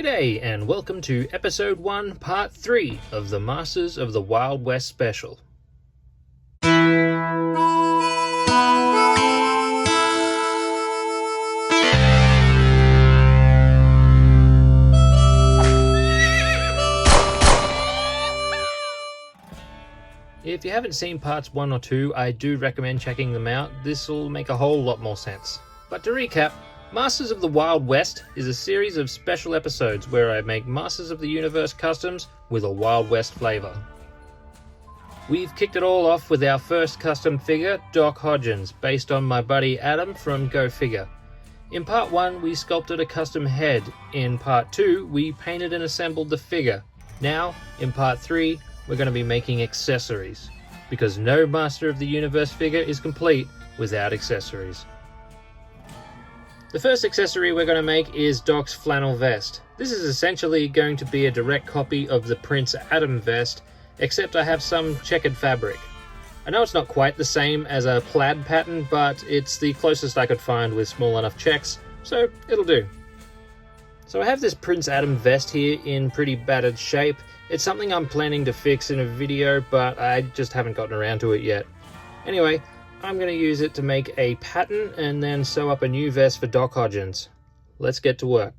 G'day and welcome to Episode 1, Part 3 of the Masters of the Wild West Special. If you haven't seen parts 1 or 2, I do recommend checking them out. This will make a whole lot more sense. But to recap, Masters of the Wild West is a series of special episodes where I make Masters of the Universe customs with a Wild West flavour. We've kicked it all off with our first custom figure, Doc Hodgins, based on my buddy Adam from Go Figure. In part 1 we sculpted a custom head, in part 2 we painted and assembled the figure. Now, in part 3, we're going to be making accessories, because no Master of the Universe figure is complete without accessories. The first accessory we're going to make is Doc's flannel vest. This is essentially going to be a direct copy of the Prince Adam vest, except I have some checkered fabric. I know it's not quite the same as a plaid pattern, but it's the closest I could find with small enough checks, so it'll do. So I have this Prince Adam vest here in pretty battered shape. It's something I'm planning to fix in a video, but I just haven't gotten around to it yet. Anyway, I'm going to use it to make a pattern and then sew up a new vest for Doc Hodgins. Let's get to work.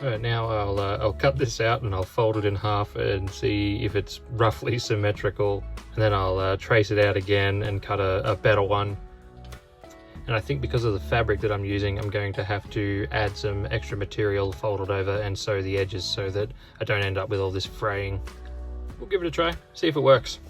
Alright, now I'll cut this out and I'll fold it in half and see if it's roughly symmetrical, and then I'll trace it out again and cut a better one. And I think because of the fabric that I'm using, I'm going to have to add some extra material, fold it over and sew the edges so that I don't end up with all this fraying. We'll give it a try, see if it works.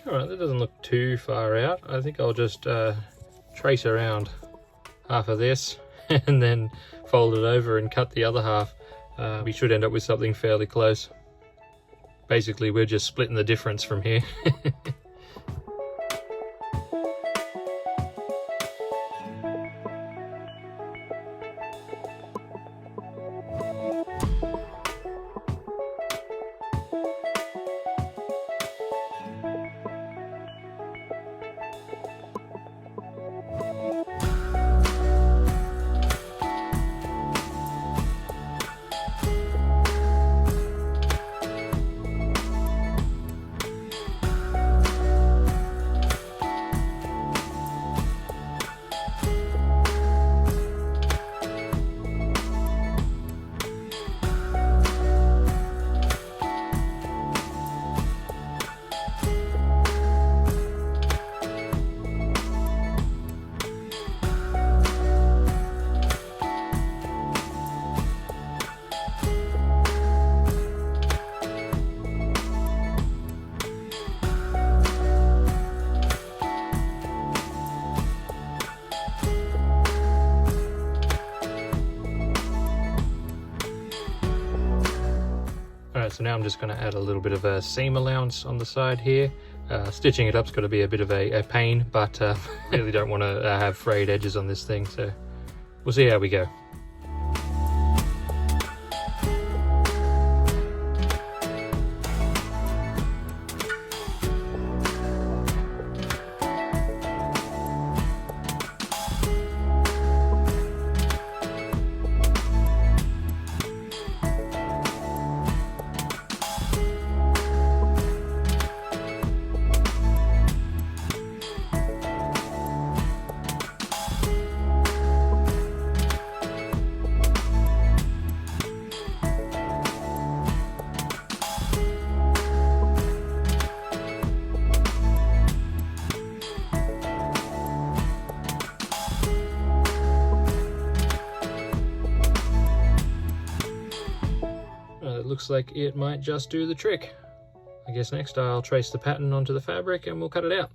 Alright, that doesn't look too far out. I think I'll just trace around half of this and then fold it over and cut the other half. We should end up with something fairly close. Basically, we're just splitting the difference from here. Alright, so now I'm just going to add a little bit of a seam allowance on the side here. Stitching it up's got to be a bit of a pain, but I really don't want to have frayed edges on this thing, so we'll see how we go. It looks like it might just do the trick. I guess next I'll trace the pattern onto the fabric and we'll cut it out.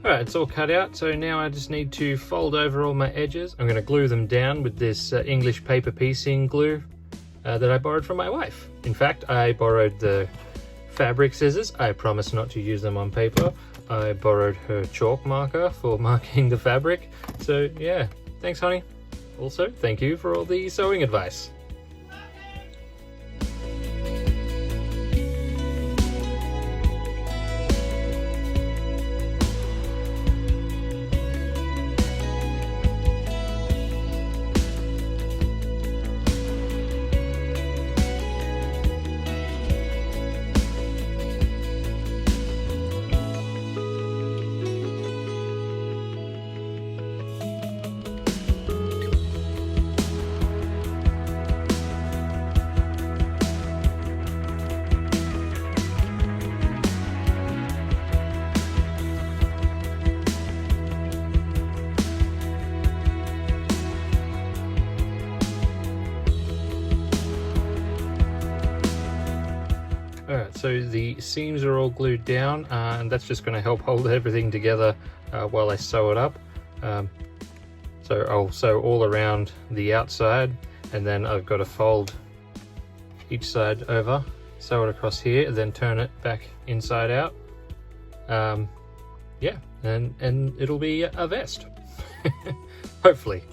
Alright, it's all cut out, so now I just need to fold over all my edges. I'm going to glue them down with this English paper piecing glue that I borrowed from my wife. In fact, I borrowed the fabric scissors. I promised not to use them on paper. I borrowed her chalk marker for marking the fabric. So yeah, thanks honey. Also, thank you for all the sewing advice. Alright, so the seams are all glued down and that's just going to help hold everything together while I sew it up. So I'll sew all around the outside and then I've got to fold each side over, sew it across here, and then turn it back inside out. Yeah, and it'll be a vest. Hopefully.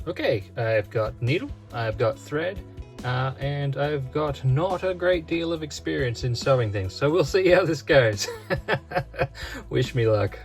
Okay, I've got needle, I've got thread, and I've got not a great deal of experience in sewing things, so we'll see how this goes. Wish me luck.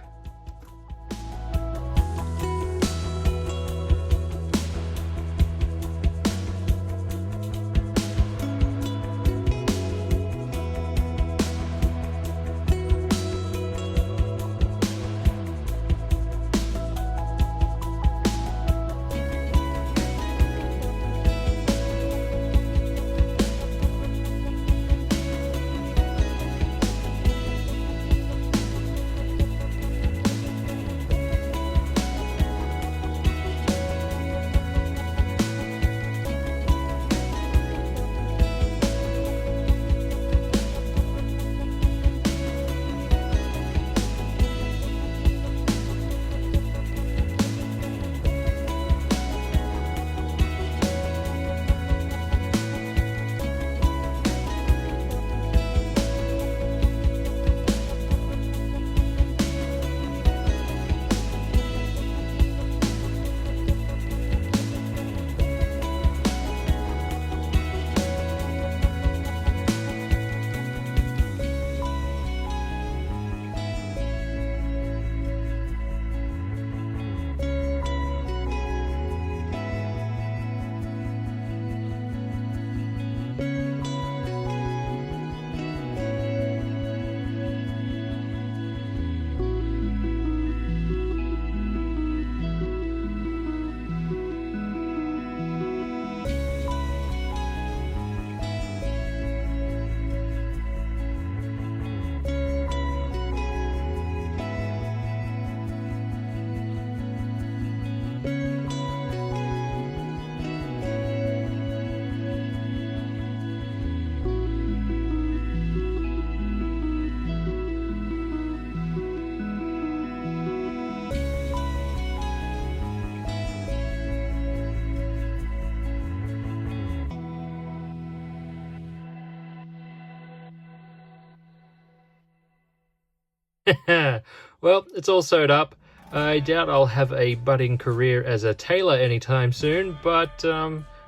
Well, it's all sewed up. I doubt I'll have a budding career as a tailor anytime soon, but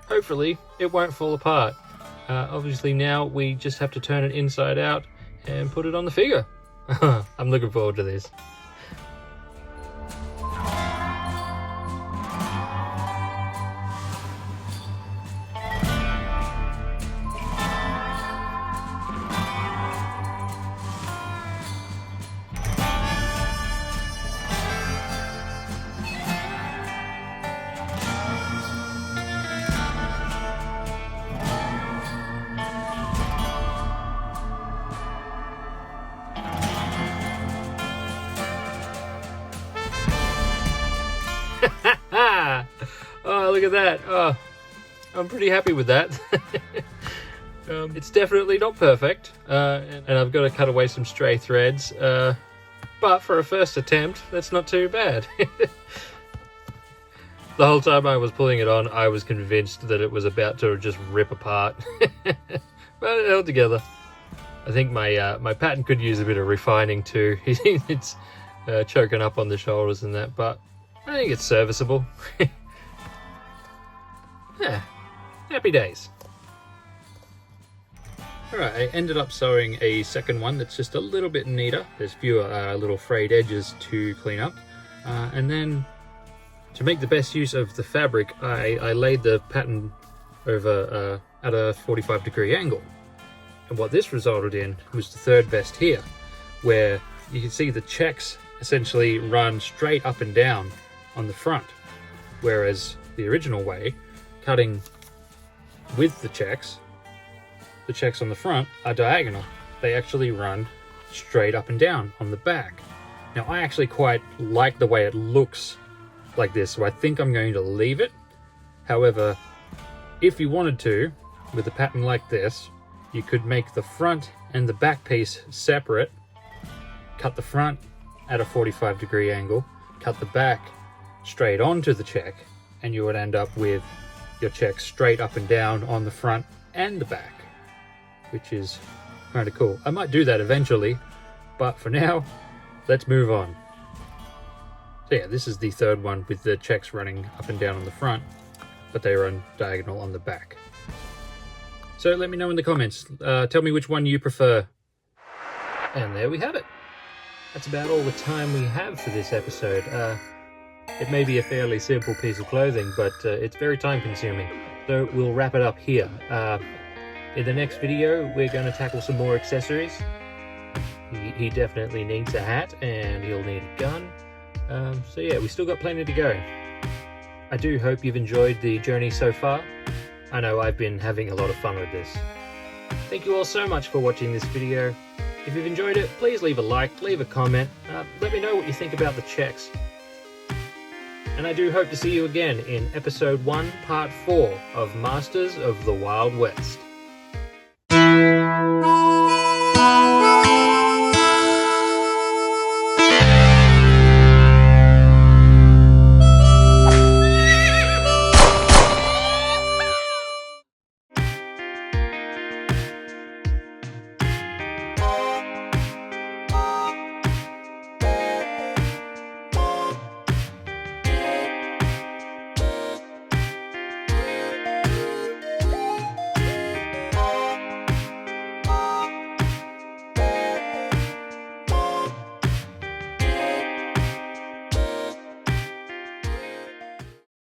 hopefully it won't fall apart. Obviously now we just have to turn it inside out and put it on the figure. I'm looking forward to this. Oh, look at that. Oh, I'm pretty happy with that. It's definitely not perfect, and I've got to cut away some stray threads, but for a first attempt, that's not too bad. The whole time I was pulling it on, I was convinced that it was about to just rip apart, but it held together. I think my pattern could use a bit of refining too. It's choking up on the shoulders and that, but I think it's serviceable. Yeah, happy days. Alright, I ended up sewing a second one that's just a little bit neater. There's fewer little frayed edges to clean up. And then, to make the best use of the fabric, I laid the pattern over at a 45-degree angle. And what this resulted in was the third vest here, where you can see the checks essentially run straight up and down on the front, whereas the original way, cutting with the checks on the front are diagonal. They actually run straight up and down on the back. Now I actually quite like the way it looks like this, so I think I'm going to leave it. However, if you wanted to, with a pattern like this, you could make the front and the back piece separate, cut the front at a 45-degree angle, cut the back straight onto the check, and you would end up with your check straight up and down on the front and the back, which is kind of cool. I might do that eventually, but for now, let's move on. So yeah, this is the third one with the checks running up and down on the front, but they run diagonal on the back. So let me know in the comments. Tell me which one you prefer. And there we have it. That's about all the time we have for this episode. It may be a fairly simple piece of clothing, but it's very time consuming. So we'll wrap it up here. In the next video, we're going to tackle some more accessories. He definitely needs a hat, and he'll need a gun. So yeah, we still got plenty to go. I do hope you've enjoyed the journey so far. I know I've been having a lot of fun with this. Thank you all so much for watching this video. If you've enjoyed it, please leave a like, leave a comment. Let me know what you think about the checks. And I do hope to see you again in episode 1, part 4 of Masters of the Wild West.